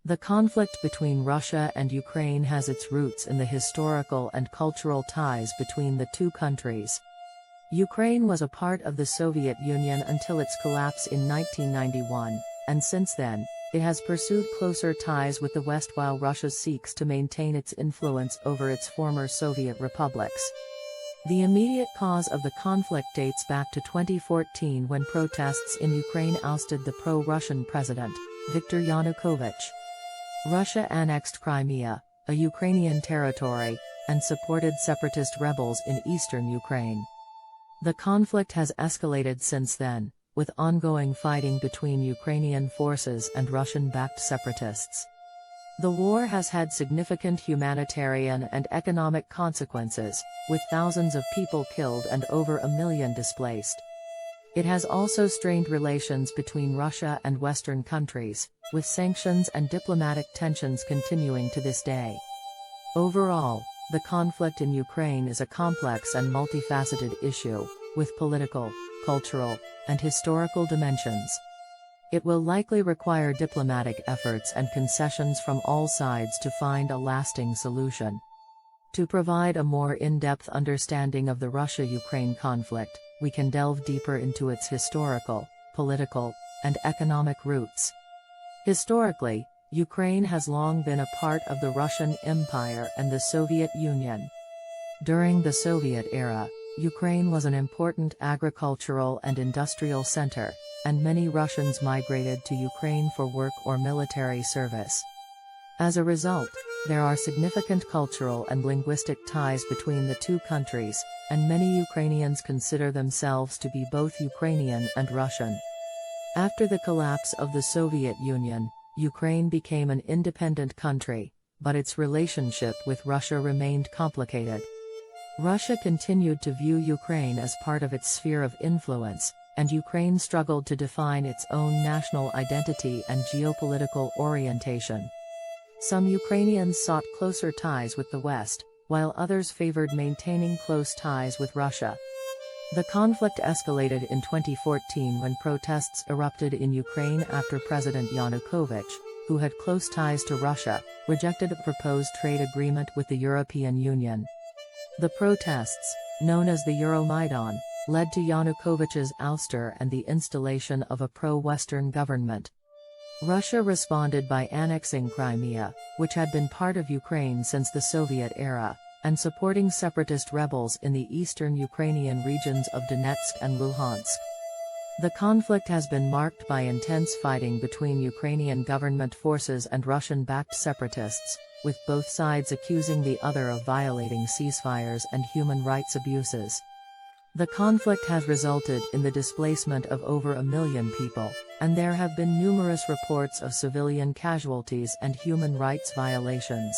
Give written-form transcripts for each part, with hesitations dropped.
The conflict between Russia and Ukraine has its roots in the historical and cultural ties between the two countries. Ukraine was a part of the Soviet Union until its collapse in 1991, and since then, it has pursued closer ties with the West while Russia seeks to maintain its influence over its former Soviet republics. The immediate cause of the conflict dates back to 2014 when protests in Ukraine ousted the pro-Russian president, Viktor Yanukovych. Russia annexed Crimea, a Ukrainian territory, and supported separatist rebels in eastern Ukraine. The conflict has escalated since then, with ongoing fighting between Ukrainian forces and Russian-backed separatists. The war has had significant humanitarian and economic consequences, with thousands of people killed and over 1 million displaced. It has also strained relations between Russia and Western countries, with sanctions and diplomatic tensions continuing to this day. Overall, the conflict in Ukraine is a complex and multifaceted issue, with political, cultural, and historical dimensions. It will likely require diplomatic efforts and concessions from all sides to find a lasting solution. To provide a more in-depth understanding of the Russia-Ukraine conflict, we can delve deeper into its historical, political, and economic roots. Historically, Ukraine has long been a part of the Russian Empire and the Soviet Union. During the Soviet era, Ukraine was an important agricultural and industrial center, and many Russians migrated to Ukraine for work or military service. As a result, there are significant cultural and linguistic ties between the two countries, and many Ukrainians consider themselves to be both Ukrainian and Russian. After the collapse of the Soviet Union, Ukraine became an independent country, but its relationship with Russia remained complicated. Russia continued to view Ukraine as part of its sphere of influence, and Ukraine struggled to define its own national identity and geopolitical orientation. Some Ukrainians sought closer ties with the West, while others favored maintaining close ties with Russia. The conflict escalated in 2014 when protests erupted in Ukraine after President Yanukovych, who had close ties to Russia, rejected a proposed trade agreement with the European Union. The protests, known as the Euromaidan, led to Yanukovych's ouster and the installation of a pro-Western government. Russia responded by annexing Crimea, which had been part of Ukraine since the Soviet era, and supporting separatist rebels in the eastern Ukrainian regions of Donetsk and Luhansk. The conflict has been marked by intense fighting between Ukrainian government forces and Russian-backed separatists, with both sides accusing the other of violating ceasefires and human rights abuses. The conflict has resulted in the displacement of over 1 million people, and there have been numerous reports of civilian casualties and human rights violations.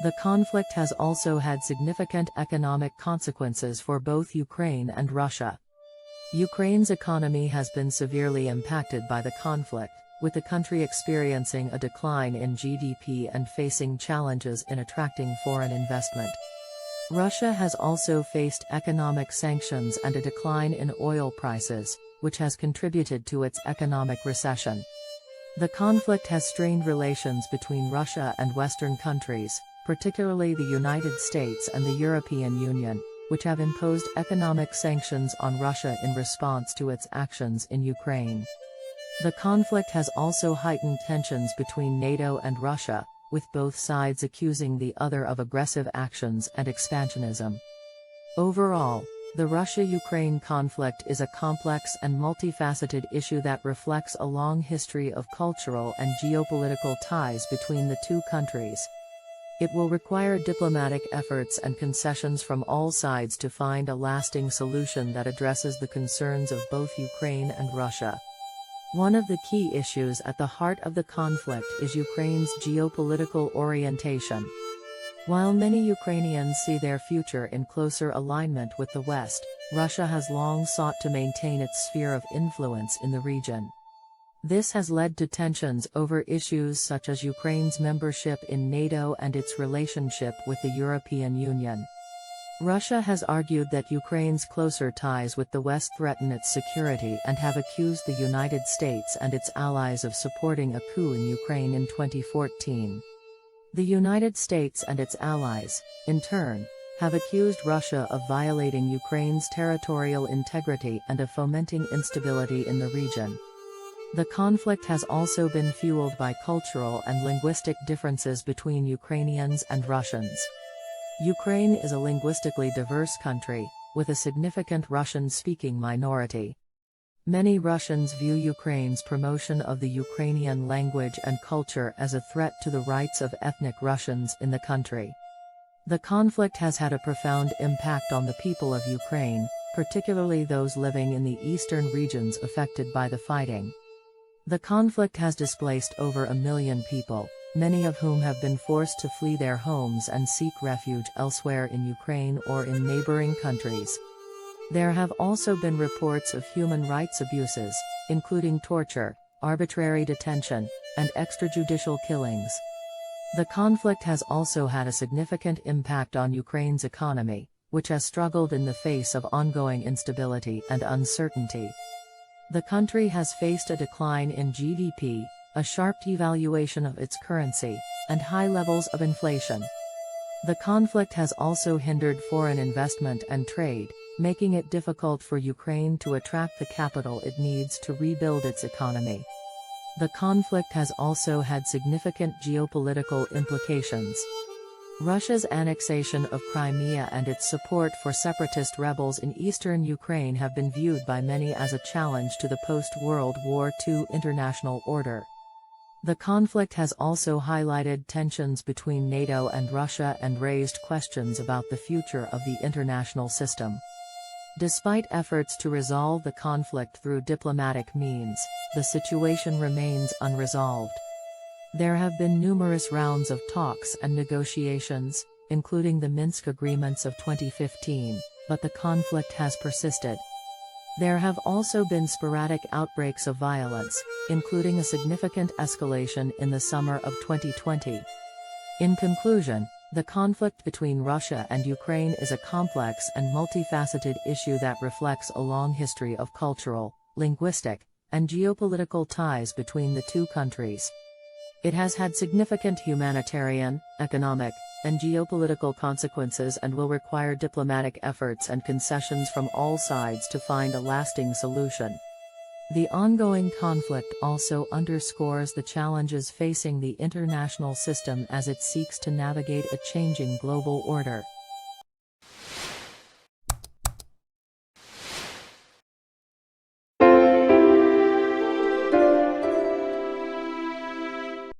The conflict has also had significant economic consequences for both Ukraine and Russia. Ukraine's economy has been severely impacted by the conflict, with the country experiencing a decline in GDP and facing challenges in attracting foreign investment. Russia has also faced economic sanctions and a decline in oil prices, which has contributed to its economic recession. The conflict has strained relations between Russia and Western countries, particularly the United States and the European Union, which have imposed economic sanctions on Russia in response to its actions in Ukraine. The conflict has also heightened tensions between NATO and Russia, with both sides accusing the other of aggressive actions and expansionism. Overall, the Russia-Ukraine conflict is a complex and multifaceted issue that reflects a long history of cultural and geopolitical ties between the two countries. It will require diplomatic efforts and concessions from all sides to find a lasting solution that addresses the concerns of both Ukraine and Russia. One of the key issues at the heart of the conflict is Ukraine's geopolitical orientation. While many Ukrainians see their future in closer alignment with the West, Russia has long sought to maintain its sphere of influence in the region. This has led to tensions over issues such as Ukraine's membership in NATO and its relationship with the European Union. Russia has argued that Ukraine's closer ties with the West threaten its security and have accused the United States and its allies of supporting a coup in Ukraine in 2014. The United States and its allies, in turn, have accused Russia of violating Ukraine's territorial integrity and of fomenting instability in the region. The conflict has also been fueled by cultural and linguistic differences between Ukrainians and Russians. Ukraine is a linguistically diverse country, with a significant Russian-speaking minority. Many Russians view Ukraine's promotion of the Ukrainian language and culture as a threat to the rights of ethnic Russians in the country. The conflict has had a profound impact on the people of Ukraine, particularly those living in the eastern regions affected by the fighting. The conflict has displaced over 1 million people, many of whom have been forced to flee their homes and seek refuge elsewhere in Ukraine or in neighboring countries. There have also been reports of human rights abuses, including torture, arbitrary detention, and extrajudicial killings. The conflict has also had a significant impact on Ukraine's economy, which has struggled in the face of ongoing instability and uncertainty. The country has faced a decline in GDP, a sharp devaluation of its currency, and high levels of inflation. The conflict has also hindered foreign investment and trade, making it difficult for Ukraine to attract the capital it needs to rebuild its economy. The conflict has also had significant geopolitical implications. Russia's annexation of Crimea and its support for separatist rebels in eastern Ukraine have been viewed by many as a challenge to the post-World War II international order. The conflict has also highlighted tensions between NATO and Russia and raised questions about the future of the international system. Despite efforts to resolve the conflict through diplomatic means, the situation remains unresolved. There have been numerous rounds of talks and negotiations, including the Minsk agreements of 2015, but the conflict has persisted. There have also been sporadic outbreaks of violence, including a significant escalation in the summer of 2020. In conclusion, the conflict between Russia and Ukraine is a complex and multifaceted issue that reflects a long history of cultural, linguistic, and geopolitical ties between the two countries. It has had significant humanitarian, economic, and geopolitical consequences and will require diplomatic efforts and concessions from all sides to find a lasting solution. The ongoing conflict also underscores the challenges facing the international system as it seeks to navigate a changing global order.